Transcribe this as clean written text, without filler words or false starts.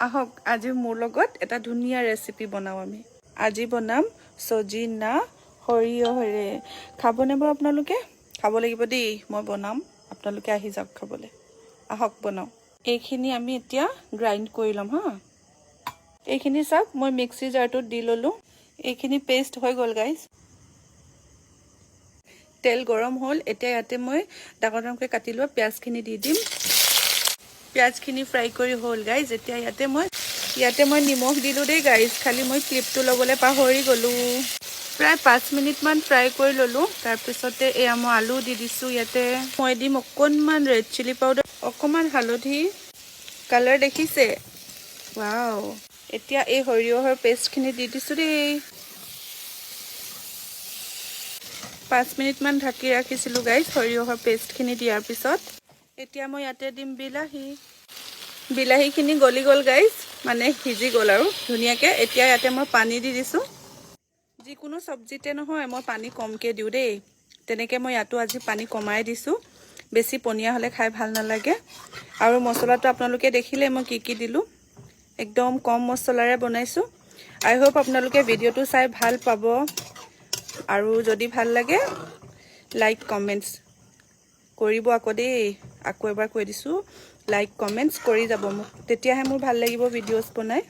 আহক আজি মোৰ লগত এটা ধুনীয়া ৰেচিপি বনাও আমি আজি বনাম সজিনা সৰিয়হৰে খাবনে বাৰু আপোনালোকে খাব লাগিব দেই মই বনাম আপোনালোকে আহি যাওক খাবলৈ আহক বনাও এইখিনি আমি এতিয়া গ্ৰাইন্ড কৰি লম হা এইখিনি সব মই মিক্সি জাৰটোত দি ললো এইখিনি পেষ্ট হৈ গল গাইস তেল গৰম হল এতিয়া ইয়াতে মই ডাঙৰকৈ কাটি লোৱা পিয়াজখিনি দি দিম পিয়াজখিনি ফ্ৰাই কৰি হল গাইস এতিয়া ইয়াতে মই নিমখ দিলো দেই গাইস খালি মই ক্লিপটো লবলৈ পাহৰি গলো প্ৰায় 5 মিনিট মান ফ্ৰাই কৰি ললো তাৰ পিছতে এয়া মই আলু দি দিছো ইয়াতে মই দিম অকনমান ৰেড চিলি পাউডাৰ অকনমান হালধি কালাৰ দেখিছে ওৱাও এতিয়া এই সৰিয়হৰ পেষ্টখিনি দি দিছো দেই 5 মিনিট মান ঢাকি ৰাখিছিলো গাইস সৰিয়হৰ পেষ্টখিনি দিয়াৰ পিছত এতিয়া মই ইয়াতে দিম বিলাহীখিনি গলি গল গাইস মানে সিজি গল আৰু ধুনিয়াকে এতিয়া ইয়াতে মই পানী দি দিছো যিকোনো সবজিতে নহয় মই পানী কমকে দিও দেই তেনেকে মই ইয়াতো আজি পানী কমাই দিছো বেছি পনিয়া হলে খাই ভাল নালাগে আৰু মছলাটো আপোনালোকে দেখিলে মই কি দিলো একদম কম মছলাৰে বনাইছো আই হোপ আপোনালোকে ভিডিওটো চাই ভাল পাব আৰু যদি ভাল লাগে লাইক কমেন্টস কৰিব আকৌ দেই আকৌ এবাৰ কৈ দিছো লাইক কমেন্টস কৰি যাব মোক তেতিয়াহে মোৰ ভাল লাগিব ভিডিওস বনাই